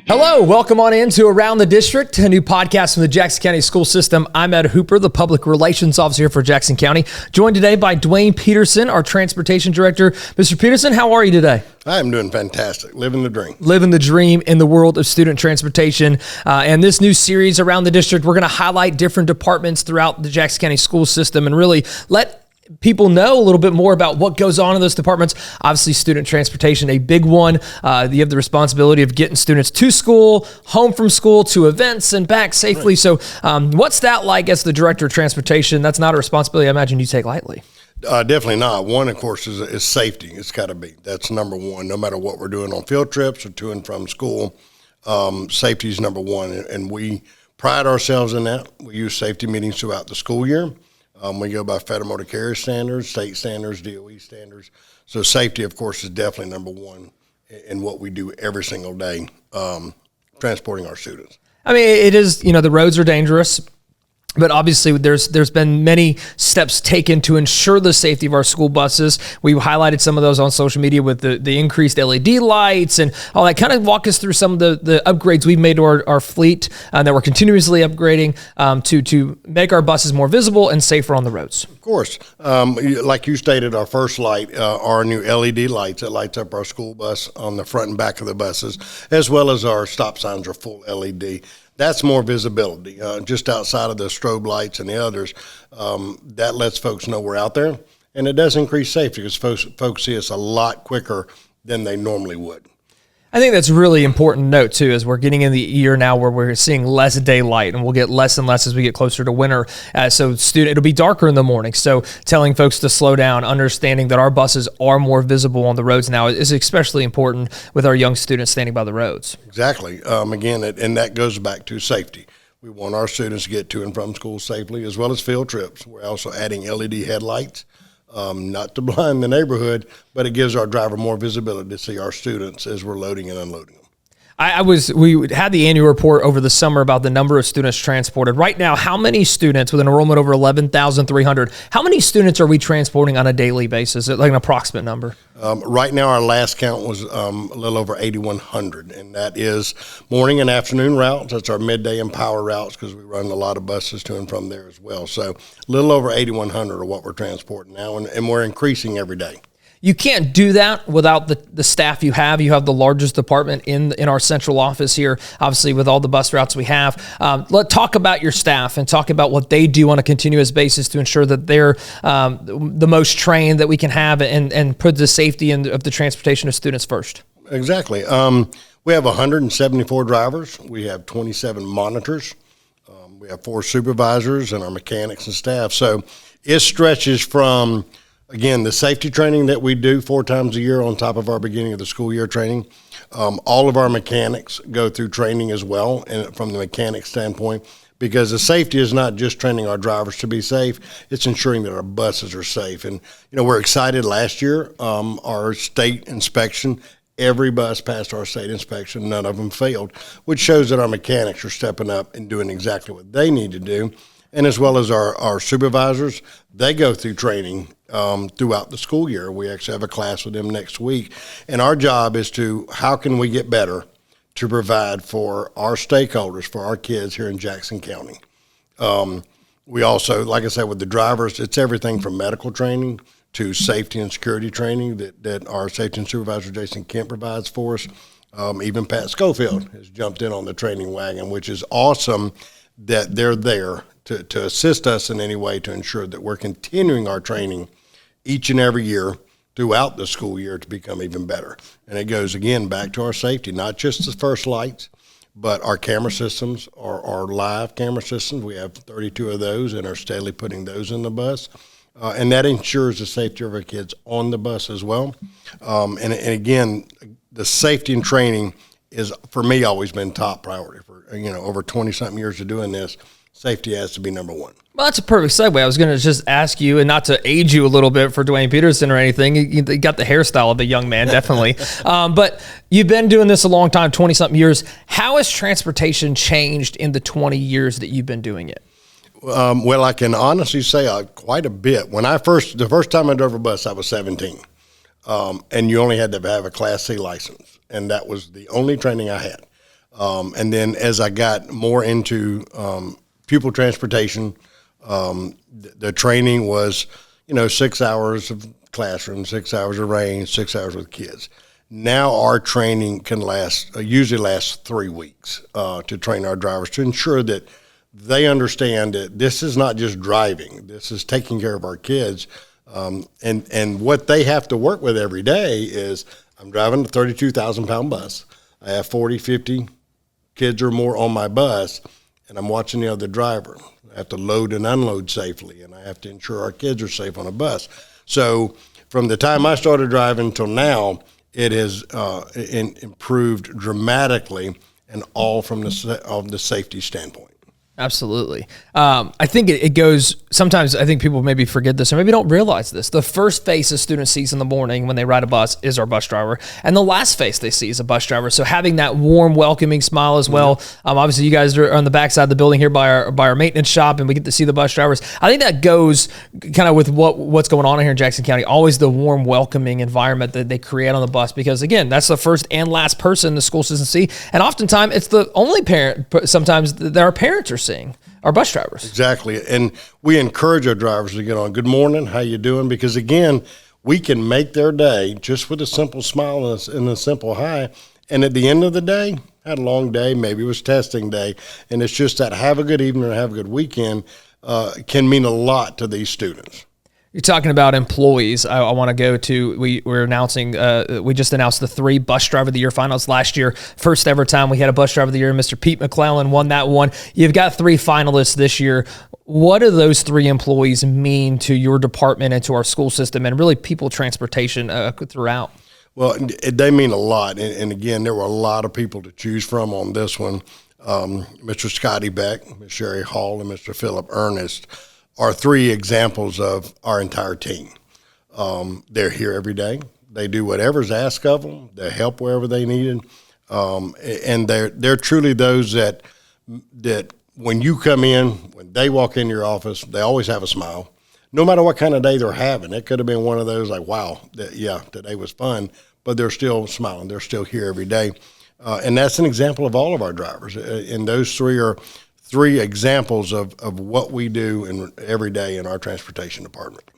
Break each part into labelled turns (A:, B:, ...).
A: Hello, welcome on into Around the District, a new podcast from the Jackson County School System. I'm Ed Hooper, the Public Relations Officer here for Jackson County, joined today by Duane Peterson, our Transportation Director. Mr. Peterson, how are you today?
B: I'm doing fantastic. Living the dream.
A: Living the dream in the world of student transportation. And this new series, Around the District, we're going to highlight different departments throughout the Jackson County School System and really let people know a little bit more about what goes on in those departments. Obviously, student transportation, a big one. You have the responsibility of getting students to school, home from school, to events, and back safely. Right. So what's that like as the Director of Transportation? That's not a responsibility I imagine you take lightly.
B: Definitely not. One, of course, is safety. It's got to be. That's number one. No matter what we're doing on field trips or to and from school, safety is number one. And we pride ourselves in that. We use safety meetings throughout the school year. We go by Federal Motor Carrier standards, state standards, DOE standards. So safety, of course, is definitely number one in what we do every single day, transporting our students.
A: I mean, it is, the roads are dangerous, but obviously there's been many steps taken to ensure the safety of our school buses. We highlighted some of those on social media with the increased LED lights and all that. Kind of walk us through some of the upgrades we've made to our fleet that we're continuously upgrading to make our buses more visible and safer on the roads.
B: Of course. Like you stated, our first light are new LED lights that lights up our school bus on the front and back of the buses, as well as our stop signs are full LED. That's more visibility, just outside of the strobe lights and the others. That lets folks know we're out there, and it does increase safety because folks see us a lot quicker than they normally would.
A: I think that's a really important note, too, as we're getting in the year now where we're seeing less daylight, and we'll get less and less as we get closer to winter. So it'll be darker in the morning. So telling folks to slow down, understanding that our buses are more visible on the roads now is especially important with our young students standing by the roads.
B: Exactly. Again, and that goes back to safety. We want our students to get to and from school safely, as well as field trips. We're also adding LED headlights. Not to blind the neighborhood, but it gives our driver more visibility to see our students as we're loading and unloading them.
A: We had the annual report over the summer about the number of students transported. Right now, how many students with an enrollment over 11,300, how many students are we transporting on a daily basis, like an approximate number?
B: Right now, our last count was a little over 8,100, and that is morning and afternoon routes. That's our midday and power routes because we run a lot of buses to and from there as well. So a little over 8,100 are what we're transporting now, and we're increasing every day.
A: You can't do that without the staff you have. You have the largest department in our central office here, obviously, with all the bus routes we have. Let's talk about your staff and talk about what they do on a continuous basis to ensure that they're the most trained that we can have and put the safety of the transportation of students first.
B: Exactly. We have 174 drivers. We have 27 monitors. We have 4 supervisors and our mechanics and staff. So it stretches from, again, the safety training that we do 4 times a year on top of our beginning of the school year training. All of our mechanics go through training as well, and from the mechanic standpoint, because the safety is not just training our drivers to be safe, it's ensuring that our buses are safe. And, we're excited. Last year, our state inspection, every bus passed our state inspection. None of them failed, which shows that our mechanics are stepping up and doing exactly what they need to do. And as well as our supervisors, they go through training throughout the school year. We actually have a class with them next week. And our job is how can we get better to provide for our stakeholders, for our kids here in Jackson County. We also, like I said, with the drivers, it's everything from medical training to safety and security training that our safety and supervisor, Jason Kemp, provides for us. Even Pat Schofield has jumped in on the training wagon, which is awesome that they're there to assist us in any way to ensure that we're continuing our training each and every year throughout the school year to become even better. And it goes, again, back to our safety, not just the first lights, but our camera systems, our live camera systems. We have 32 of those and are steadily putting those in the bus. And that ensures the safety of our kids on the bus as well. And again, the safety and training is, for me, always been top priority. For over 20-something years of doing this, safety has to be number one.
A: Well, that's a perfect segue. I was going to just ask you, and not to age you a little bit for Duane Peterson or anything. You got the hairstyle of a young man, definitely. But you've been doing this a long time, 20-something years. How has transportation changed in the 20 years that you've been doing it?
B: Well, I can honestly say quite a bit. The first time I drove a bus, I was 17. And you only had to have a Class C license. And that was the only training I had. And then as I got more into pupil transportation, the training was, 6 hours of classroom, 6 hours of range, 6 hours with kids. Now our training can usually lasts 3 weeks to train our drivers to ensure that they understand that this is not just driving. This is taking care of our kids. And what they have to work with every day is I'm driving a 32,000-pound bus. I have 40, 50 kids or more on my bus, and I'm watching the other driver. I have to load and unload safely, and I have to ensure our kids are safe on a bus. So from the time I started driving until now, it has improved dramatically, and all from the safety standpoint.
A: Absolutely. I think it goes, sometimes I think people maybe forget this or maybe don't realize this. The first face a student sees in the morning when they ride a bus is our bus driver, and the last face they see is a bus driver. So having that warm, welcoming smile as well. Obviously, you guys are on the backside of the building here by our maintenance shop, and we get to see the bus drivers. I think that goes kind of with what's going on here in Jackson County, always the warm, welcoming environment that they create on the bus, because, again, that's the first and last person the school system see, and oftentimes it's the only parent sometimes that our parents are seeing. Our bus drivers.
B: Exactly. And we encourage our drivers to get on. Good morning. How you doing? Because, again, we can make their day just with a simple smile and a simple hi. And at the end of the day, had a long day. Maybe it was testing day. And it's just that have a good evening or have a good weekend can mean a lot to these students.
A: You're talking about employees. I want to go to, we're announcing, we just announced the 3 Bus Driver of the Year finals last year. First ever time we had a Bus Driver of the Year. Mr. Pete McClellan won that one. You've got 3 finalists this year. What do those 3 employees mean to your department and to our school system and really people transportation throughout?
B: Well, they mean a lot. And again, there were a lot of people to choose from on this one. Mr. Scotty Beck, Ms. Sherry Hall, and Mr. Philip Ernest are 3 examples of our entire team. They're here every day. They do whatever's asked of them. They help wherever they need it. And they're truly those that when you come in, when they walk into your office, they always have a smile. No matter what kind of day they're having. It could have been one of those like, wow, today was fun, but they're still smiling. They're still here every day. And that's an example of all of our drivers. And those 3 are 3 examples of what we do every day in our transportation department.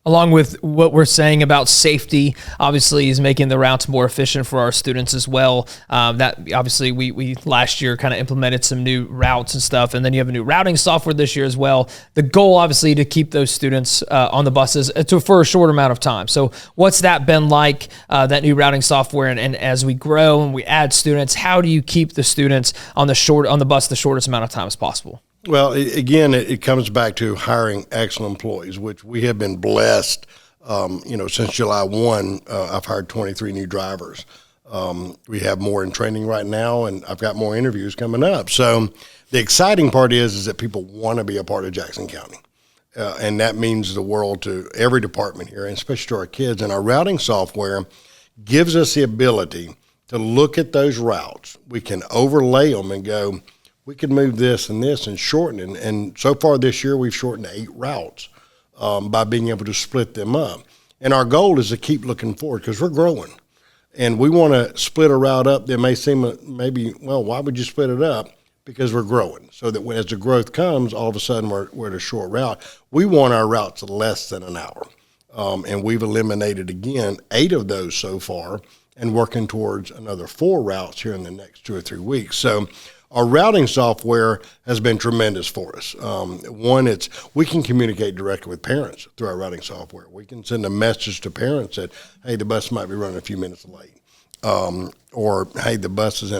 A: Along with what we're saying about safety, obviously is making the routes more efficient for our students as well. That obviously we last year kind of implemented some new routes and stuff, and then you have a new routing software this year as well. The goal obviously to keep those students on the buses for a short amount of time. So what's that been like, that new routing software, and as we grow and we add students, how do you keep the students on the bus the shortest amount of time as possible?
B: Well, again, it comes back to hiring excellent employees, which we have been blessed. Since July 1, I've hired 23 new drivers. We have more in training right now, and I've got more interviews coming up. So the exciting part is that people want to be a part of Jackson County. And that means the world to every department here, and especially to our kids. And our routing software gives us the ability to look at those routes. We can overlay them and go, we could move this and shorten it. And so far this year, we've shortened 8 routes by being able to split them up. And our goal is to keep looking forward because we're growing. And we want to split a route up that may seem why would you split it up? Because we're growing. So that as the growth comes, all of a sudden we're at a short route. We want our routes less than an hour. And we've eliminated, again, 8 of those so far and working towards another 4 routes here in the next 2 or 3 weeks. So our routing software has been tremendous for us. One, we can communicate directly with parents through our routing software. We can send a message to parents that, hey, the bus might be running a few minutes late. Or, hey, the bus is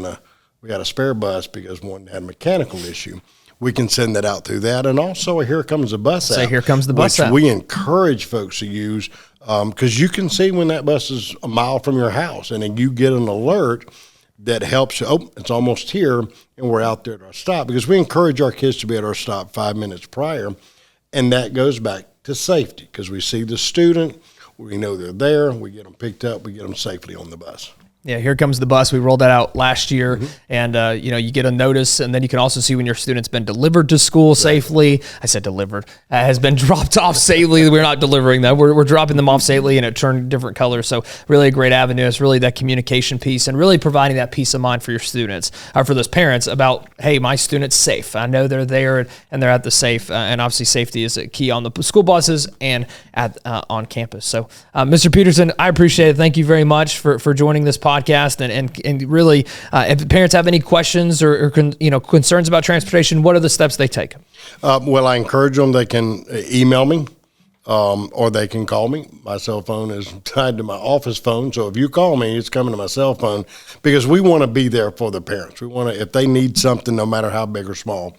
B: we got a spare bus because one had a mechanical issue. We can send that out through that. And also a Here Comes the Bus app.
A: Say Here Comes the Bus
B: which
A: app.
B: we encourage folks to use because you can see when that bus is a mile from your house, and then you get an alert that helps you, it's almost here, and we're out there at our stop, because we encourage our kids to be at our stop 5 minutes prior, and that goes back to safety, because we see the student, we know they're there, we get them picked up, we get them safely on the bus.
A: Yeah, here comes the bus. We rolled that out last year, and you get a notice, and then you can also see when your student's been delivered to school safely. I said delivered, has been dropped off safely. We're not delivering them; we're dropping them off safely, and it turned different colors. So really a great avenue. It's really that communication piece, and really providing that peace of mind for your students, or for those parents about, hey, my student's safe. I know they're there and they're at the safe, and obviously safety is a key on the school buses and at on campus. So, Mr. Peterson, I appreciate it. Thank you very much for joining this podcast. And really, if parents have any questions or concerns about transportation, what are the steps they take?
B: Well, I encourage them. They can email me, or they can call me. My cell phone is tied to my office phone, so if you call me, it's coming to my cell phone, because we want to be there for the parents. We want to, if they need something, no matter how big or small,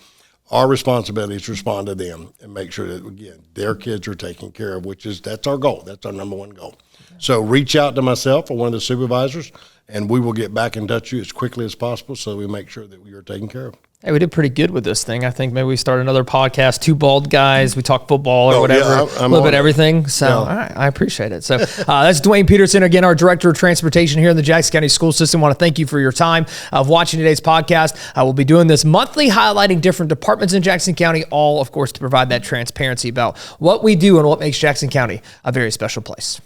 B: our responsibility is to respond to them and make sure that, again, their kids are taken care of, that's our goal. That's our number one goal. So reach out to myself or one of the supervisors, and we will get back in touch with you as quickly as possible so we make sure that we are taken care of.
A: Hey, we did pretty good with this thing. I think maybe we start another podcast, Two Bald Guys. We talk football or whatever,
B: yeah,
A: a little bit of everything. So all right, I appreciate it. So that's Duane Peterson, again, our Director of Transportation here in the Jackson County School System. I want to thank you for your time of watching today's podcast. I will be doing this monthly, highlighting different departments in Jackson County, all, of course, to provide that transparency about what we do and what makes Jackson County a very special place.